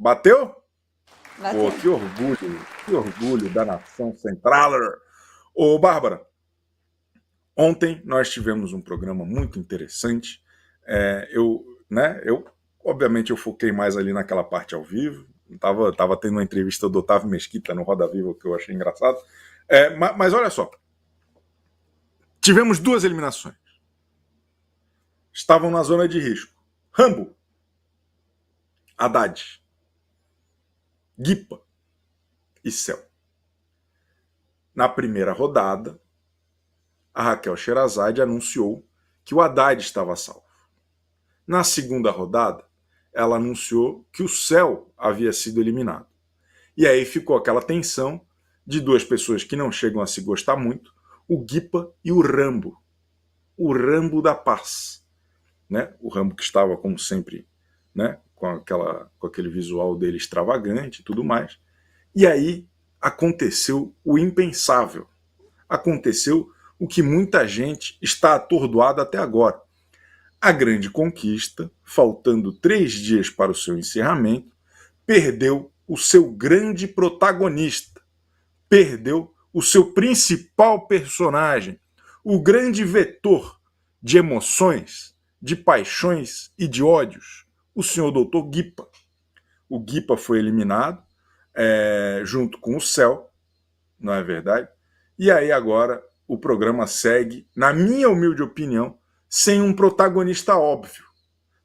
Bateu? Pô, Bateu. que orgulho da nação centraler. Ô, Bárbara, ontem nós tivemos um programa muito interessante. Obviamente, eu foquei mais ali naquela parte ao vivo. Tava tendo uma entrevista do Otávio Mesquita no Roda Viva que eu achei engraçado. Mas olha só, tivemos duas eliminações. Estavam na zona de risco. Rambo, Haddad, Guipa e Céu. Na primeira rodada, a Raquel Sherazade anunciou que o Haddad estava salvo. Na segunda rodada, ela anunciou que o Céu havia sido eliminado. E aí ficou aquela tensão de duas pessoas que não chegam a se gostar muito, o Guipa e o Rambo. O Rambo da paz. Né? O Rambo que estava, como sempre, né? com aquele visual dele extravagante e tudo mais. E aí aconteceu o impensável. Aconteceu o que muita gente está atordoada até agora. A Grande Conquista, faltando 3 dias para o seu encerramento, perdeu o seu grande protagonista, perdeu o seu principal personagem, o grande vetor de emoções, de paixões e de ódios, o senhor Dr. Guipa. O Guipa foi eliminado, junto com o Céu, não é verdade? E aí agora o programa segue, na minha humilde opinião, sem um protagonista óbvio.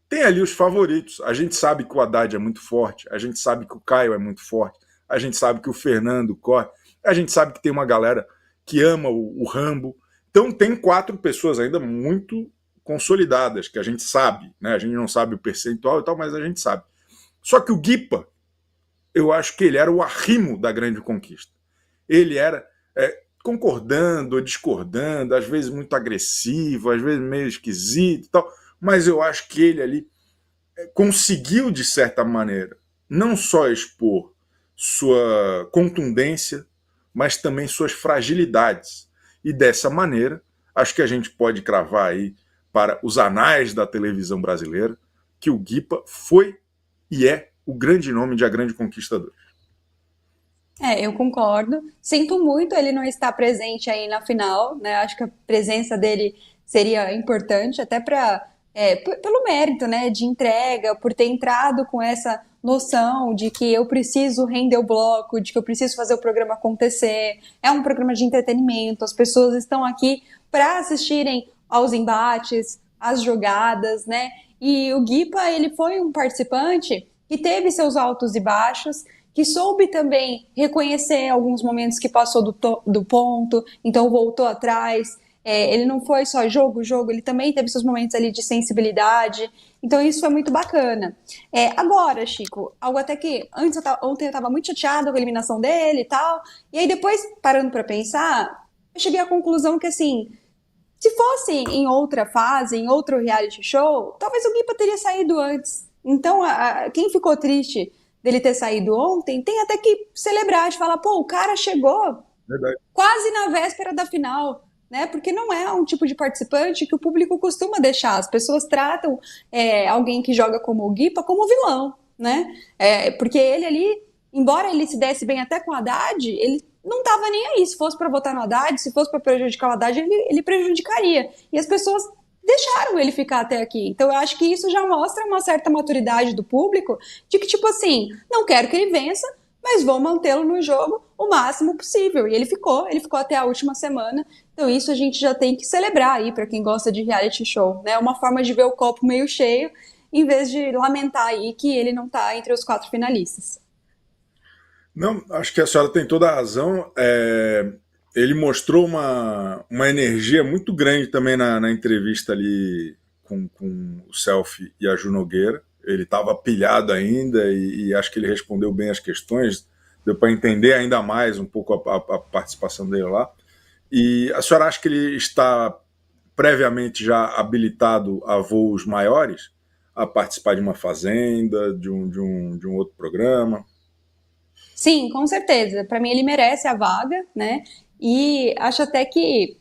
Tem ali os favoritos. A gente sabe que o Haddad é muito forte, a gente sabe que o Caio é muito forte, a gente sabe que o Fernando corre, a gente sabe que tem uma galera que ama o Rambo. Então tem 4 pessoas ainda muito consolidadas, que a gente sabe, né? A gente não sabe o percentual e tal, mas a gente sabe. Só que o Guipa, eu acho que ele era o arrimo da Grande Conquista. Ele era concordando ou discordando, às vezes muito agressivo, às vezes meio esquisito e tal, mas eu acho que ele ali conseguiu, de certa maneira, não só expor sua contundência, mas também suas fragilidades. E dessa maneira, acho que a gente pode cravar aí para os anais da televisão brasileira que o Guipa foi e é o grande nome de A Grande Conquistadora. Eu concordo. Sinto muito ele não estar presente aí na final, né? Acho que a presença dele seria importante, até pelo mérito, né, de entrega, por ter entrado com essa noção de que eu preciso render o bloco, de que eu preciso fazer o programa acontecer. É um programa de entretenimento, as pessoas estão aqui para assistirem aos embates, às jogadas, né? E o Guipa, ele foi um participante que teve seus altos e baixos, que soube também reconhecer alguns momentos que passou do ponto, então voltou atrás. Ele não foi só jogo, ele também teve seus momentos ali de sensibilidade, então isso foi muito bacana. Agora, Chico, algo até que ontem eu estava muito chateada com a eliminação dele e tal, e aí depois, parando para pensar, eu cheguei à conclusão que, assim, se fosse em outra fase, em outro reality show, talvez o Guipa teria saído antes. Então, quem ficou triste dele ter saído ontem, tem até que celebrar, de falar, pô, o cara chegou Verdade. quase na véspera da final, né? Porque não é um tipo de participante que o público costuma deixar. As pessoas tratam alguém que joga como o Guipa como vilão, né? Porque ele ali, embora ele se desse bem até com o Haddad, ele não estava nem aí. Se fosse para votar no Haddad, se fosse para prejudicar o Haddad, ele prejudicaria. E as pessoas deixaram ele ficar até aqui. Então eu acho que isso já mostra uma certa maturidade do público de que, tipo assim, não quero que ele vença, mas vou mantê-lo no jogo o máximo possível. E ele ficou até a última semana. Então isso a gente já tem que celebrar aí para quem gosta de reality show, né? Uma forma de ver o copo meio cheio, em vez de lamentar aí que ele não está entre os 4 finalistas. Não, acho que a senhora tem toda a razão. Ele mostrou uma energia muito grande também na entrevista ali com o Selfie e a Ju Nogueira. Ele estava pilhado ainda e acho que ele respondeu bem as questões. Deu para entender ainda mais um pouco a participação dele lá. E a senhora acha que ele está previamente já habilitado a voos maiores? A participar de uma fazenda, de um outro programa? Sim, com certeza. Para mim ele merece a vaga, né? E acho até que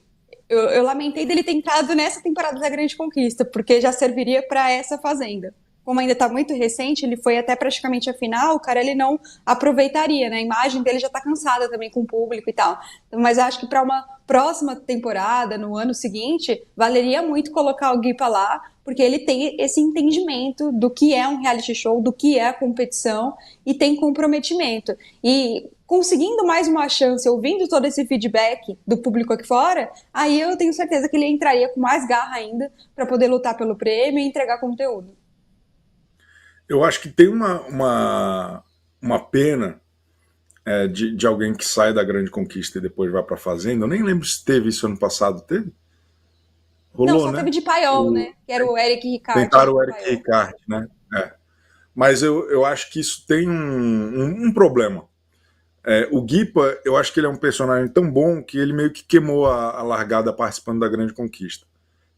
eu lamentei dele ter entrado nessa temporada da Grande Conquista, porque já serviria para essa fazenda. como ainda está muito recente, ele foi até praticamente a final, o cara ele não aproveitaria, né? A imagem dele já está cansada também com o público e tal. Mas eu acho que para uma próxima temporada, no ano seguinte, valeria muito colocar o Guipa lá, porque ele tem esse entendimento do que é um reality show, do que é a competição e tem comprometimento. E conseguindo mais uma chance, ouvindo todo esse feedback do público aqui fora, aí eu tenho certeza que ele entraria com mais garra ainda para poder lutar pelo prêmio e entregar conteúdo. Eu acho que tem uma pena de alguém que sai da Grande Conquista e depois vai para a Fazenda. Eu nem lembro se teve isso ano passado. Teve? Não, Rolou, só teve né? de paiol, O, né? Que era o Eric Ricard tentaram ali o de Eric paiol. Ricard, né? É. Mas eu acho que isso tem um problema. O Guipa, eu acho que ele é um personagem tão bom que ele meio que queimou a largada participando da Grande Conquista.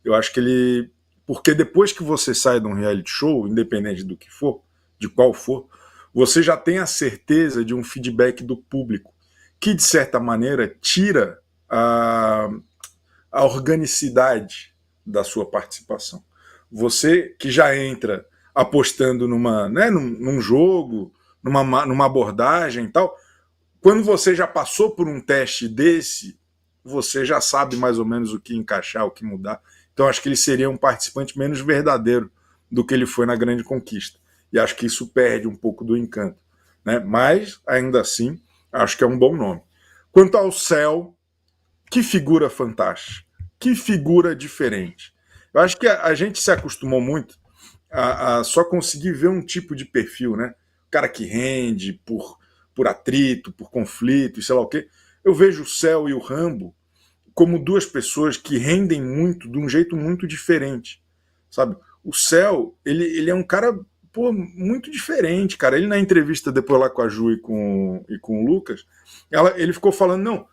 Eu acho que ele. Porque depois que você sai de um reality show, independente do que for, de qual for, você já tem a certeza de um feedback do público, que de certa maneira tira a organicidade da sua participação. Você que já entra apostando num jogo, numa abordagem e tal, quando você já passou por um teste desse, você já sabe mais ou menos o que encaixar, o que mudar. Então acho que ele seria um participante menos verdadeiro do que ele foi na Grande Conquista. E acho que isso perde um pouco do encanto. Né? Mas, ainda assim, acho que é um bom nome. Quanto ao Céu, que figura fantástica. Que figura diferente. Eu acho que a gente se acostumou muito a só conseguir ver um tipo de perfil, né? O cara que rende por atrito, por conflito, e sei lá o quê. Eu vejo o Céu e o Rambo como duas pessoas que rendem muito de um jeito muito diferente, sabe? O Céu, ele é um cara muito diferente, cara. Ele na entrevista depois lá com a Ju e com o Lucas, ele ficou falando, não,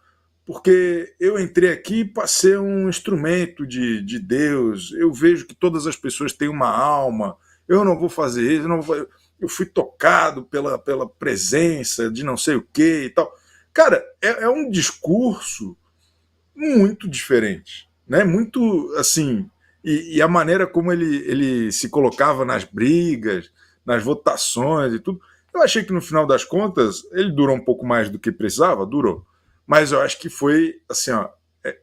porque eu entrei aqui para ser um instrumento de Deus, eu vejo que todas as pessoas têm uma alma, eu não vou fazer isso, eu fui tocado pela presença de não sei o que e tal. Cara, é um discurso muito diferente, né? Muito assim, e a maneira como ele se colocava nas brigas, nas votações e tudo. Eu achei que no final das contas ele durou um pouco mais do que precisava, durou. Mas eu acho que foi assim, ó.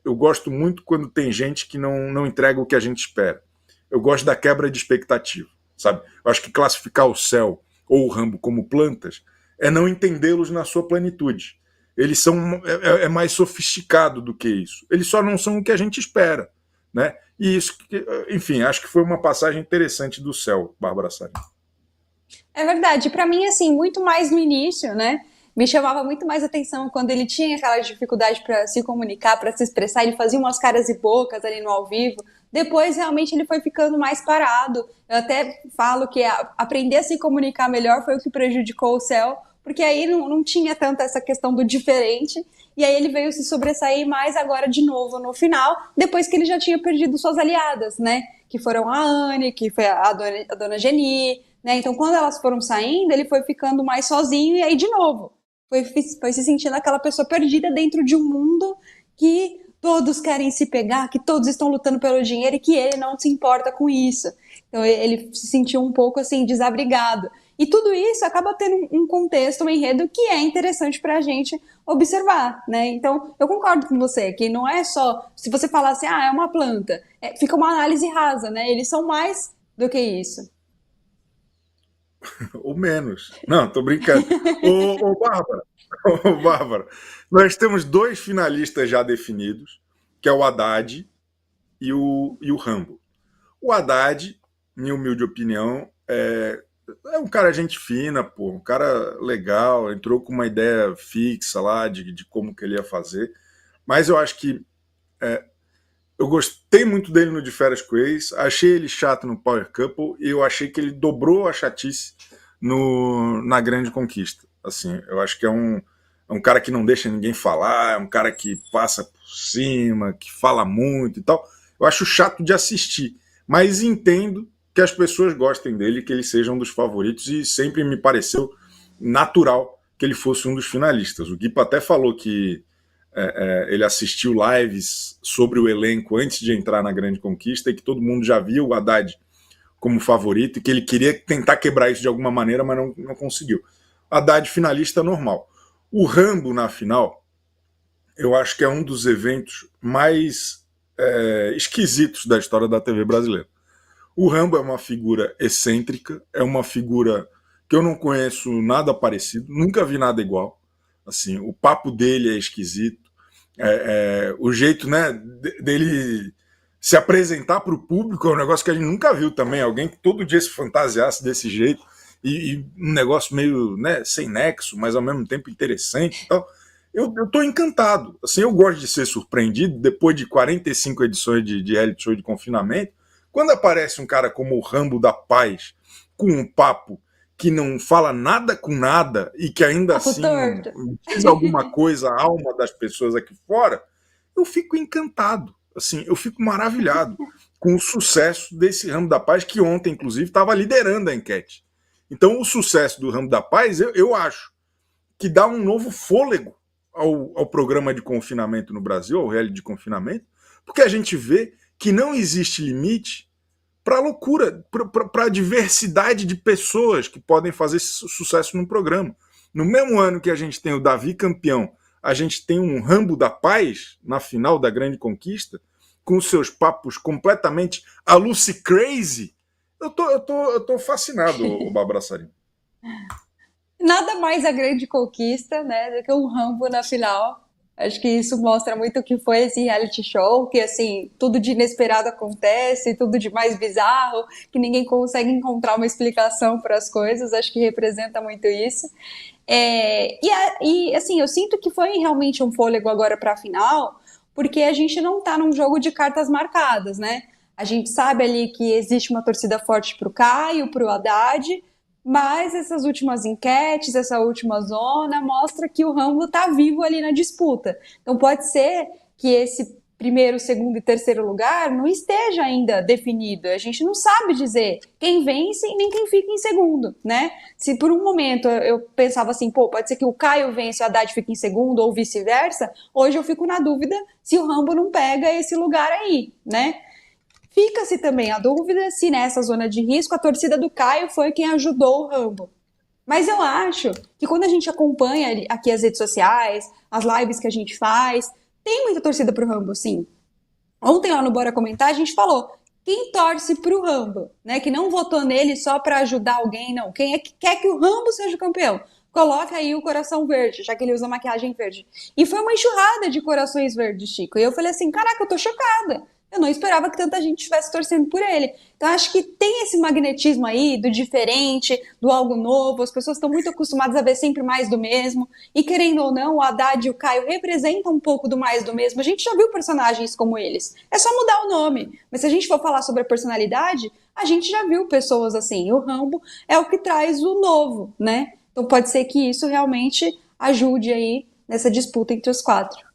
Eu gosto muito quando tem gente que não entrega o que a gente espera. Eu gosto da quebra de expectativa, sabe? Eu acho que classificar o Céu ou o Rambo como plantas é não entendê-los na sua plenitude. Eles são mais sofisticado do que isso. Eles só não são o que a gente espera, né? E isso, enfim, acho que foi uma passagem interessante do Céu, Bárbara Sá. É verdade, para mim, assim, muito mais no início, né? Me chamava muito mais atenção quando ele tinha aquela dificuldade para se comunicar, para se expressar, ele fazia umas caras e bocas ali no ao vivo. Depois, realmente, ele foi ficando mais parado. Eu até falo que aprender a se comunicar melhor foi o que prejudicou o Céu, porque aí não tinha tanto essa questão do diferente, e aí ele veio se sobressair mais agora de novo no final, depois que ele já tinha perdido suas aliadas, né? Que foram a Anne, que foi a dona Geni, né? Então, quando elas foram saindo, ele foi ficando mais sozinho e aí, de novo, foi se sentindo aquela pessoa perdida dentro de um mundo que todos querem se pegar, que todos estão lutando pelo dinheiro e que ele não se importa com isso. Então, ele se sentiu um pouco assim, desabrigado. E tudo isso acaba tendo um contexto, um enredo que é interessante para a gente observar, né? Então, eu concordo com você, que não é só, se você falar assim, é uma planta, fica uma análise rasa, né? Eles são mais do que isso. Ou menos. Não, tô brincando. Bárbara, Bárbara, nós temos dois finalistas já definidos, que é o Haddad e o Rambo. O Haddad, minha humilde opinião, é um cara gente fina, pô, um cara legal, entrou com uma ideia fixa lá de como que ele ia fazer, mas eu acho que eu gostei muito dele no De Férias com Ex, achei ele chato no Power Couple e eu achei que ele dobrou a chatice na Grande Conquista. Assim, eu acho que é um cara que não deixa ninguém falar, é um cara que passa por cima, que fala muito e tal. Eu acho chato de assistir, mas entendo que as pessoas gostem dele, que ele seja um dos favoritos e sempre me pareceu natural que ele fosse um dos finalistas. O Guipa até falou que ele assistiu lives sobre o elenco antes de entrar na Grande Conquista e que todo mundo já viu o Haddad como favorito e que ele queria tentar quebrar isso de alguma maneira, mas não conseguiu. Haddad finalista normal. O Rambo na final, eu acho que é um dos eventos mais esquisitos da história da TV brasileira. O Rambo é uma figura excêntrica, é uma figura que eu não conheço nada parecido, nunca vi nada igual. Assim, o papo dele é esquisito, o jeito, né, dele se apresentar para o público é um negócio que a gente nunca viu também. Alguém que todo dia se fantasiasse desse jeito e um negócio meio, né, sem nexo, mas ao mesmo tempo interessante. Então, eu estou encantado. Assim, eu gosto de ser surpreendido depois de 45 edições de reality show de confinamento. Quando aparece um cara como o Rambo da Paz, com um papo que não fala nada com nada e que ainda Papo assim torto. diz alguma coisa à alma das pessoas aqui fora, eu fico encantado. Assim, eu fico maravilhado com o sucesso desse Rambo da Paz, que ontem, inclusive, estava liderando a enquete. Então, o sucesso do Rambo da Paz, eu acho que dá um novo fôlego ao programa de confinamento no Brasil, ao reality de confinamento, porque a gente vê que não existe limite para a loucura, para a diversidade de pessoas que podem fazer sucesso num programa. No mesmo ano que a gente tem o Davi campeão, a gente tem um Rambo da Paz na final da Grande Conquista, com seus papos completamente a Lucy Crazy. Eu tô fascinado, o Bárbara Sarin. Nada mais a grande conquista, né, do que um Rambo na final. Acho que isso mostra muito o que foi esse reality show, que assim, tudo de inesperado acontece, tudo de mais bizarro, que ninguém consegue encontrar uma explicação para as coisas. Acho que representa muito isso. Assim, eu sinto que foi realmente um fôlego agora para a final, porque a gente não está num jogo de cartas marcadas, né? A gente sabe ali que existe uma torcida forte para o Caio, para o Haddad, mas essas últimas enquetes, essa última zona, mostra que o Rambo está vivo ali na disputa. Então pode ser que esse primeiro, segundo e terceiro lugar não esteja ainda definido. A gente não sabe dizer quem vence e nem quem fica em segundo, né? Se por um momento eu pensava assim, pô, pode ser que o Caio vence e o Haddad fique em segundo ou vice-versa, hoje eu fico na dúvida se o Rambo não pega esse lugar aí, né? Fica-se também a dúvida se nessa zona de risco a torcida do Caio foi quem ajudou o Rambo. Mas eu acho que quando a gente acompanha aqui as redes sociais, as lives que a gente faz, tem muita torcida pro Rambo, sim. Ontem lá no Bora Comentar a gente falou quem torce pro Rambo, né? Que não votou nele só para ajudar alguém, não. Quem é que quer que o Rambo seja o campeão? Coloca aí o coração verde, já que ele usa maquiagem verde. E foi uma enxurrada de corações verdes, Chico. E eu falei assim, caraca, eu tô chocada. Eu não esperava que tanta gente estivesse torcendo por ele. Então, acho que tem esse magnetismo aí do diferente, do algo novo. As pessoas estão muito acostumadas a ver sempre mais do mesmo. E, querendo ou não, o Haddad e o Caio representam um pouco do mais do mesmo. A gente já viu personagens como eles. É só mudar o nome. Mas se a gente for falar sobre a personalidade, a gente já viu pessoas assim. E o Rambo é o que traz o novo, né? Então, pode ser que isso realmente ajude aí nessa disputa entre os quatro.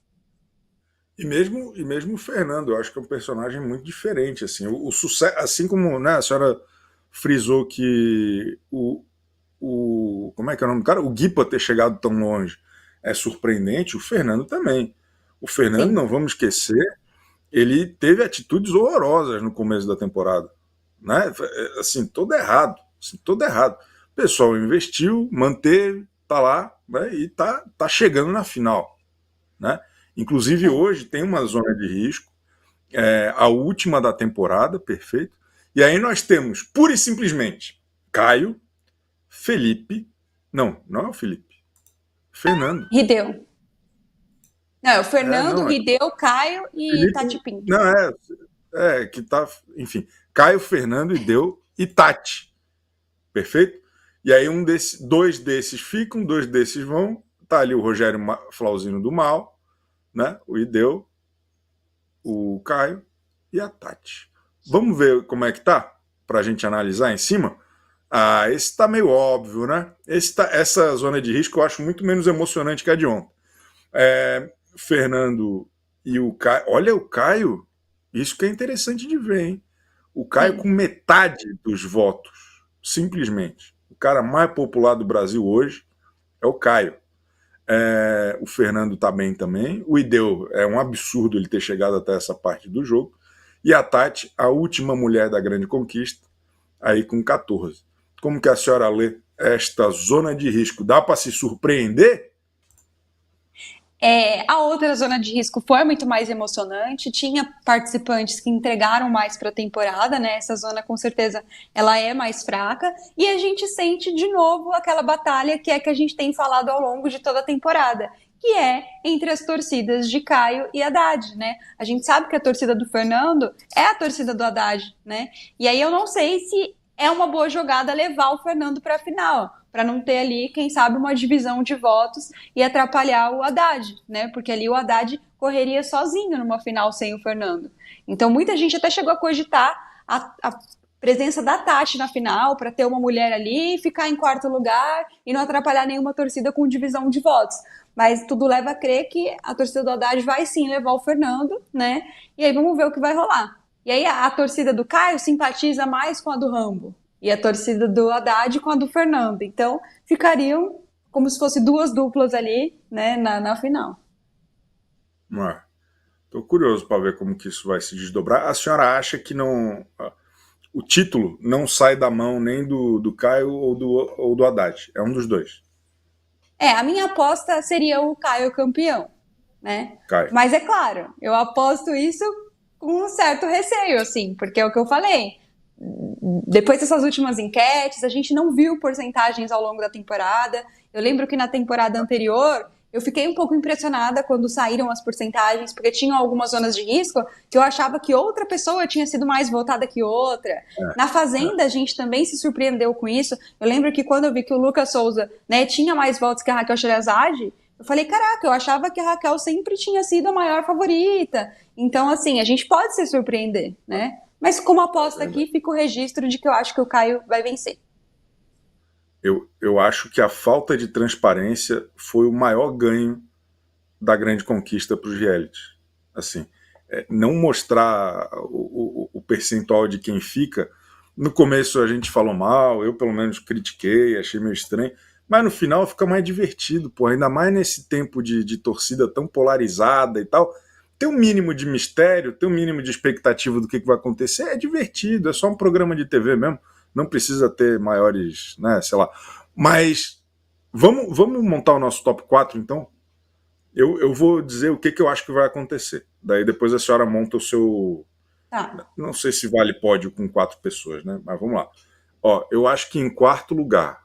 E mesmo o Fernando, eu acho que é um personagem muito diferente. Assim, o sucesso, assim como, né, a senhora frisou que como é que é o nome do cara? O Guipa ter chegado tão longe é surpreendente, o Fernando também. O Fernando, Sim. não vamos esquecer, ele teve atitudes horrorosas no começo da temporada. Né? Assim, todo errado. Assim, todo errado. O pessoal investiu, manteve, tá lá, né? E tá chegando na final. Né? Inclusive É. hoje tem uma zona de risco, a última da temporada, perfeito. E aí nós temos, pura e simplesmente, Caio, Felipe. Não é o Felipe. Fernando. Rideu. Não, é o Fernando, Não, é Rideu, Caio e Felipe. Tati Pinto. Não, que tá. Enfim, Caio, Fernando e Deu e Tati. Perfeito? E aí dois desses ficam, dois desses vão. Tá ali o Rogério Flauzino do Mal, né? O Ideu, o Caio e a Tati. Vamos ver como é que tá? Pra gente analisar em cima. Ah, esse tá meio óbvio, né? Essa zona de risco eu acho muito menos emocionante que a de ontem. Fernando e o Caio. Olha, o Caio, isso que é interessante de ver, hein? O Caio com Sim. metade dos votos, simplesmente. O cara mais popular do Brasil hoje é o Caio. O Fernando tá bem também. O Ideu, é um absurdo ele ter chegado até essa parte do jogo. E a Tati, a última mulher da grande conquista, aí com 14. Como que a senhora lê esta zona de risco? Dá para se surpreender? A outra zona de risco foi muito mais emocionante, tinha participantes que entregaram mais para a temporada, né? Essa zona com certeza ela é mais fraca e a gente sente de novo aquela batalha que a gente tem falado ao longo de toda a temporada, que é entre as torcidas de Caio e Haddad, né? A gente sabe que a torcida do Fernando é a torcida do Haddad, né? E aí eu não sei se é uma boa jogada levar o Fernando para a final, para não ter ali, quem sabe, uma divisão de votos e atrapalhar o Haddad, né? Porque ali o Haddad correria sozinho numa final sem o Fernando. Então muita gente até chegou a cogitar a presença da Tati na final para ter uma mulher ali, ficar em quarto lugar e não atrapalhar nenhuma torcida com divisão de votos. Mas tudo leva a crer que a torcida do Haddad vai sim levar o Fernando, né? E aí vamos ver o que vai rolar. E aí a torcida do Caio simpatiza mais com a do Rambo e a torcida do Haddad com a do Fernando. Então ficariam como se fossem duas duplas ali, né, na final. Estou curioso para ver como que isso vai se desdobrar. A senhora acha que não, o título não sai da mão nem do Caio ou do Haddad? É um dos dois. A minha aposta seria o Caio campeão, né? Caio. Mas é claro, eu aposto isso com um certo receio, assim, porque é o que eu falei. Depois dessas últimas enquetes, a gente não viu porcentagens ao longo da temporada. Eu lembro que na temporada anterior eu fiquei um pouco impressionada quando saíram as porcentagens, porque tinham algumas zonas de risco que eu achava que outra pessoa tinha sido mais votada que outra. Na Fazenda, a gente também se surpreendeu com isso. Eu lembro que quando eu vi que o Lucas Souza, né, tinha mais votos que a Raquel Sherazade, eu falei, caraca, eu achava que a Raquel sempre tinha sido a maior favorita. Então, assim, a gente pode se surpreender, né? Mas como aposta aqui, fica o registro de que eu acho que o Caio vai vencer. Eu acho que a falta de transparência foi o maior ganho da grande conquista para os realities. Assim, não mostrar o percentual de quem fica. No começo a gente falou mal, eu pelo menos critiquei, achei meio estranho, mas no final fica mais divertido, pô, ainda mais nesse tempo de torcida tão polarizada e tal. Tem um mínimo de mistério, tem um mínimo de expectativa do que vai acontecer, é divertido, é só um programa de TV mesmo, não precisa ter maiores, né, sei lá. Mas vamos montar o nosso top 4, então? Eu vou dizer o que eu acho que vai acontecer. Daí depois a senhora monta o seu... Tá. Não sei se vale pódio com 4 pessoas, né? Mas vamos lá. Ó, eu acho que em quarto lugar,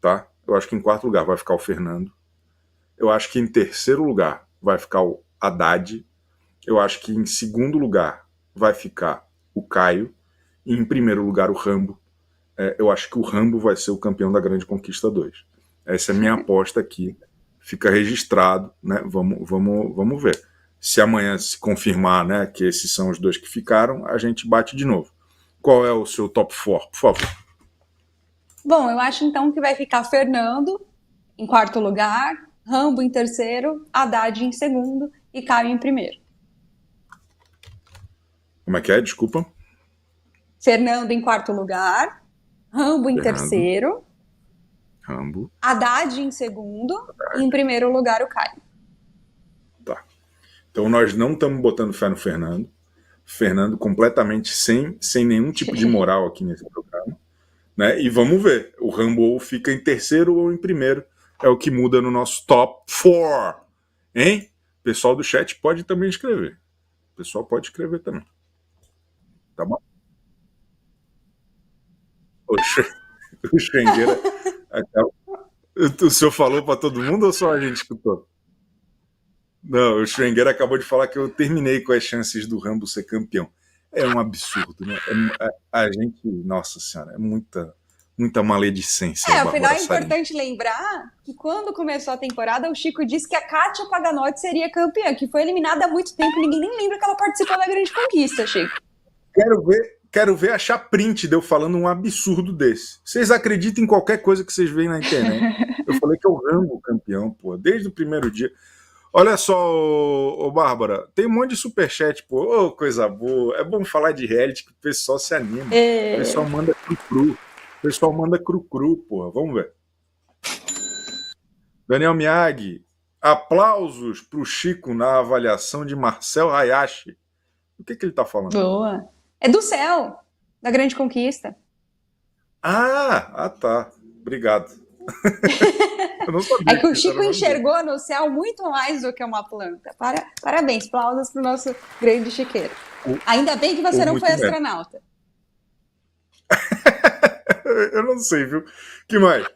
tá? Eu acho que em quarto lugar vai ficar o Fernando. Eu acho que em terceiro lugar vai ficar o Haddad. Eu acho que em segundo lugar vai ficar o Caio. E em primeiro lugar o Rambo. Eu acho que o Rambo vai ser o campeão da Grande Conquista 2. Essa é a minha aposta aqui. Fica registrado, né? Vamos ver. Se amanhã se confirmar, né, que esses são os dois que ficaram, a gente bate de novo. Qual é o seu top 4, por favor? Bom, eu acho então que vai ficar Fernando em quarto lugar, Rambo em terceiro, Haddad em segundo e Caio em primeiro. Como é que é? Desculpa. Fernando em quarto lugar, Rambo em terceiro, Rambo. Haddad em segundo e em primeiro lugar o Caio. Tá. Então nós não estamos botando fé no Fernando. Fernando completamente sem nenhum tipo de moral aqui nesse programa. Né? E vamos ver. O Rambo ou fica em terceiro ou em primeiro. É o que muda no nosso top 4. Hein? O pessoal do chat pode também escrever. O pessoal pode escrever também. Tá bom? O Xengueira acaba... O senhor falou para todo mundo ou só a gente escutou? Não, o Schwenger acabou de falar que eu terminei com as chances do Rambo ser campeão. É um absurdo, né? A gente, nossa senhora, é muita maledicência. Afinal é importante lembrar que quando começou a temporada, o Chico disse que a Kátia Paganotti seria campeã, que foi eliminada há muito tempo, ninguém nem lembra que ela participou da Grande Conquista, Chico. Quero ver achar print de eu falando um absurdo desse. Vocês acreditam em qualquer coisa que vocês veem na internet. Eu falei que é o Rambo campeão, pô, desde o primeiro dia. Olha só, ô Bárbara, tem um monte de superchat, pô, coisa boa. É bom falar de reality que o pessoal se anima. O pessoal manda cru-cru. O pessoal manda cru-cru, pô. Vamos ver. Daniel Miyagi, aplausos pro Chico na avaliação de Marcel Hayashi. O que ele tá falando? Boa. É do céu. Da Grande Conquista. Tá. Obrigado. Eu não É sabia que o que esse era Chico o nome dele. enxergou no céu muito mais do que uma planta. Parabéns, aplausos para o nosso grande chiqueiro. Ou, Ainda bem que você ou não foi muito menos. astronauta. Eu não sei, viu? Que mais?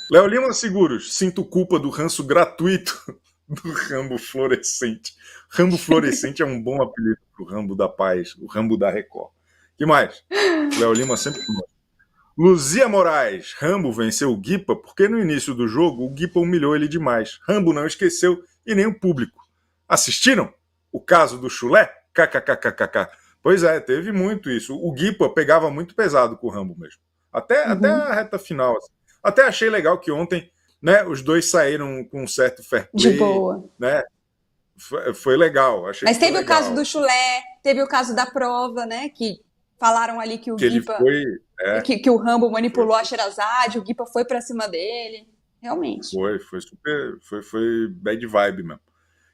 Léo Lima Seguros. Sinto culpa do ranço gratuito do Rambo Fluorescente. Rambo Fluorescente é um bom apelido pro Rambo da Paz, o Rambo da Record. Que mais? Léo Lima sempre conosco. Luzia Moraes. Rambo venceu o Guipa porque no início do jogo o Guipa humilhou ele demais. Rambo não esqueceu e nem o público. Assistiram? O caso do chulé? KKKKK. Pois é, teve muito isso. O Guipa pegava muito pesado com o Rambo mesmo. Até Uhum. a reta final. Assim. Até achei legal que ontem, né, os dois saíram com um certo fair De play, boa. né? Foi legal, achei Mas que foi teve o caso legal. do chulé, teve o caso da prova, né? Que falaram ali que o Que ele Guipa, foi, que o Rambo foi, manipulou a Sherazade, o Guipa foi pra cima dele. Realmente. foi super, foi bad vibe mesmo.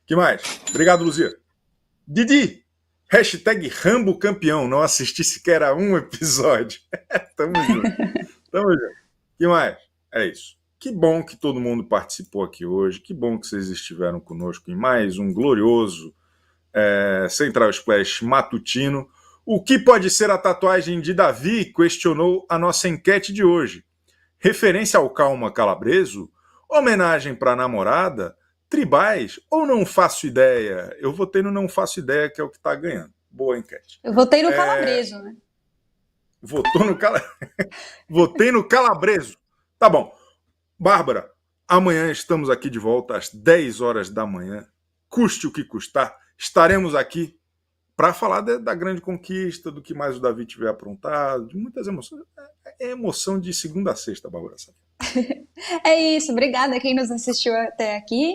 Que mais? Obrigado, Luzia. Didi, hashtag Rambo campeão, não assisti sequer a um episódio. Tamo junto, tamo junto. Que mais? É isso. Que bom que todo mundo participou aqui hoje, que bom que vocês estiveram conosco em mais um glorioso Central Splash matutino. O que pode ser a tatuagem de Davi? Questionou a nossa enquete de hoje. Referência ao Calma Calabreso? Homenagem para a namorada? Tribais? Ou não faço ideia? Eu votei no não faço ideia, que é o que está ganhando. Boa enquete. Eu votei no Calabreso, né? Votei no Calabreso. Tá bom. Bárbara, amanhã estamos aqui de volta às 10 horas da manhã. Custe o que custar, estaremos aqui para falar da grande conquista, do que mais o Davi tiver aprontado, de muitas emoções. É emoção de segunda a sexta, Bárbara. É isso, obrigada a quem nos assistiu até aqui.